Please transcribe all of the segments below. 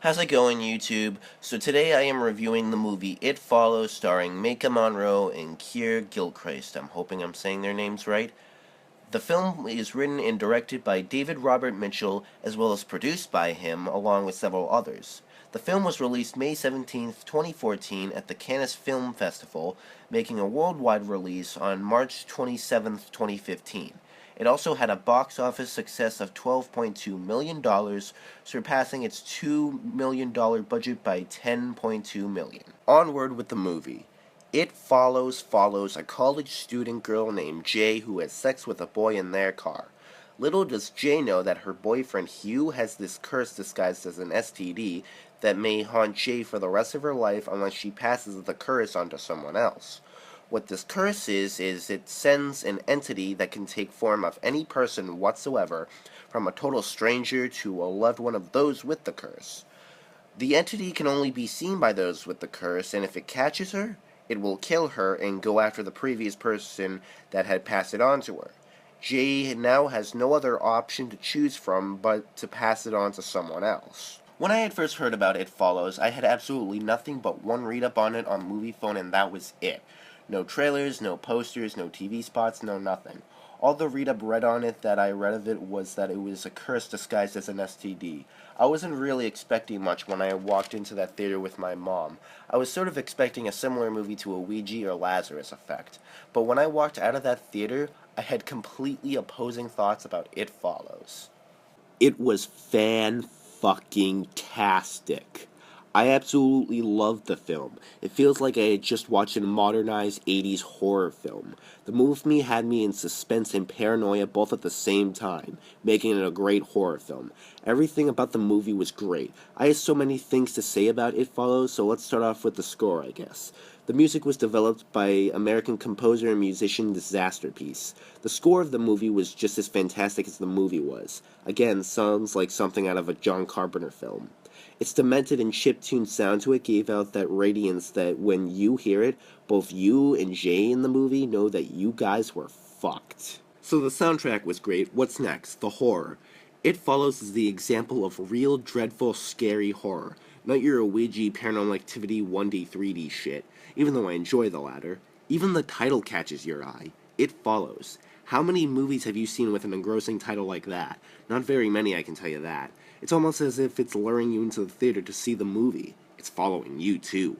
How's it going, YouTube? So today I am reviewing the movie It Follows starring Maika Monroe and Keir Gilchrist. I'm hoping I'm saying their names right. The film is written and directed by David Robert Mitchell, as well as produced by him, along with several others. The film was released May 17, 2014 at the Cannes Film Festival, making a worldwide release on March 27, 2015. It also had a box office success of $12.2 million, surpassing its $2 million budget by $10.2 million. Onward with the movie. It follows a college student girl named Jay who has sex with a boy in their car. Little does Jay know that her boyfriend Hugh has this curse disguised as an STD that may haunt Jay for the rest of her life unless she passes the curse on to someone else. What this curse is it sends an entity that can take form of any person whatsoever, from a total stranger to a loved one of those with the curse. The entity can only be seen by those with the curse, and if it catches her, it will kill her and go after the previous person that had passed it on to her. Jay now has no other option to choose from but to pass it on to someone else. When I had first heard about It Follows, I had absolutely nothing but one read-up on it on MoviePhone, and that was it. No trailers, no posters, no TV spots, no nothing. All the read-up read on it that I read of it was that it was a curse disguised as an STD. I wasn't really expecting much when I walked into that theater with my mom. I was sort of expecting a similar movie to a Ouija or Lazarus Effect. But when I walked out of that theater, I had completely opposing thoughts about It Follows. It was fan-fucking-tastic. I absolutely loved the film. It feels like I had just watched a modernized 80s horror film. The movie had me in suspense and paranoia both at the same time, making it a great horror film. Everything about the movie was great. I have so many things to say about It Follows, so let's start off with the score, I guess. The music was developed by American composer and musician Disasterpiece. The score of the movie was just as fantastic as the movie was. Again, sounds like something out of a John Carpenter film. Its demented and chiptune sound to it gave out that radiance that when you hear it, both you and Jay in the movie know that you guys were fucked. So the soundtrack was great. What's next? The horror. It Follows is the example of real, dreadful, scary horror. Not your Ouija Paranormal Activity 1D, 3D shit, even though I enjoy the latter. Even the title catches your eye. It Follows. How many movies have you seen with an engrossing title like that? Not very many, I can tell you that. It's almost as if it's luring you into the theater to see the movie. It's following you, too.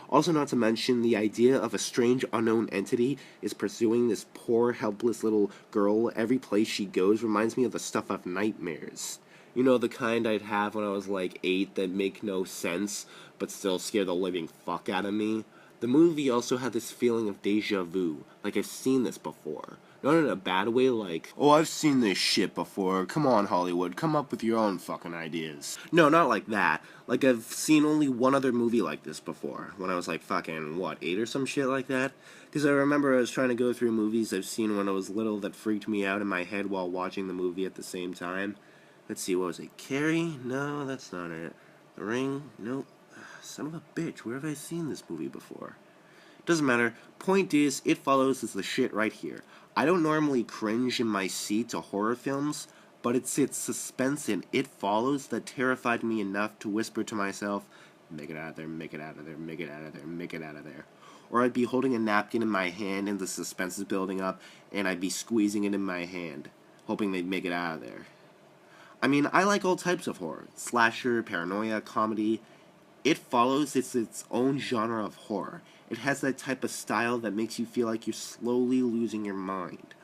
Also, not to mention, the idea of a strange unknown entity is pursuing this poor, helpless little girl every place she goes reminds me of the stuff of nightmares. You know, the kind I'd have when I was like 8 that make no sense, but still scare the living fuck out of me. The movie also had this feeling of deja vu, like I've seen this before. Not in a bad way, like, oh, I've seen this shit before, come on Hollywood, come up with your own fucking ideas. No, not like that. Like, I've seen only one other movie like this before, when I was like fucking, what, 8 or some shit like that? Because I remember I was trying to go through movies I've seen when I was little that freaked me out in my head while watching the movie at the same time. Let's see, what was it? Carrie? No, that's not it. The Ring? Nope. Son of a bitch, where have I seen this movie before? Doesn't matter. Point is, It Follows is the shit right here. I don't normally cringe in my seat to horror films, but it's its suspense in It Follows that terrified me enough to whisper to myself, make it out of there, make it out of there, make it out of there, make it out of there. Or I'd be holding a napkin in my hand and the suspense is building up, and I'd be squeezing it in my hand, hoping they'd make it out of there. I mean, I like all types of horror. Slasher, paranoia, comedy. It Follows its own genre of horror. It has that type of style that makes you feel like you're slowly losing your mind.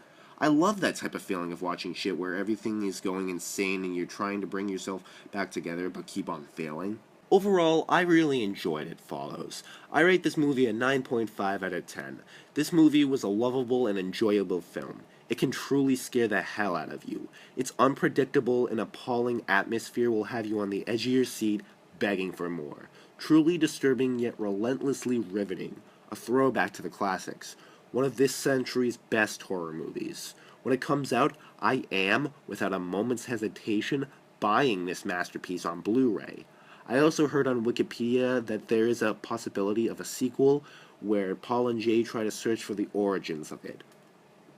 I love that type of feeling of watching shit where everything is going insane and you're trying to bring yourself back together but keep on failing. Overall, I really enjoyed It Follows. I rate this movie a 9.5 out of 10. This movie was a lovable and enjoyable film. It can truly scare the hell out of you. Its unpredictable and appalling atmosphere will have you on the edge of your seat, begging for more. Truly disturbing yet relentlessly riveting. A throwback to the classics. One of this century's best horror movies. When it comes out, I am, without a moment's hesitation, buying this masterpiece on Blu-ray. I also heard on Wikipedia that there is a possibility of a sequel where Paul and Jay try to search for the origins of it.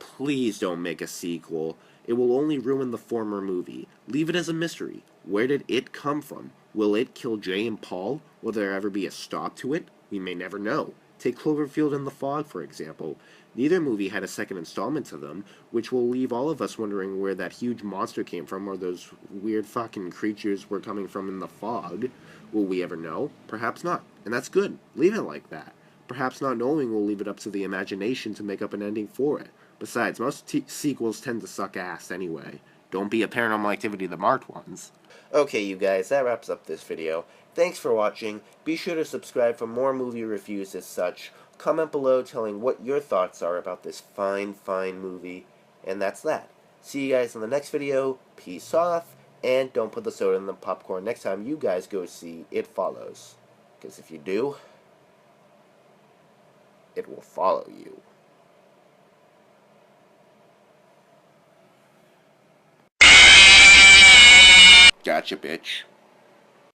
Please don't make a sequel. It will only ruin the former movie. Leave it as a mystery. Where did it come from? Will it kill Jay and Paul? Will there ever be a stop to it? We may never know. Take Cloverfield and the Fog, for example. Neither movie had a second installment to them, which will leave all of us wondering where that huge monster came from or those weird fucking creatures were coming from in the fog. Will we ever know? Perhaps not. And that's good. Leave it like that. Perhaps not knowing will leave it up to the imagination to make up an ending for it. Besides, most sequels tend to suck ass anyway. Don't be a Paranormal Activity the marked ones. Okay, you guys, that wraps up this video. Thanks for watching. Be sure to subscribe for more movie reviews as such. Comment below telling what your thoughts are about this fine, fine movie. And that's that. See you guys in the next video. Peace off. And don't put the soda in the popcorn next time you guys go see It Follows. Because if you do, it will follow you. Gotcha, bitch.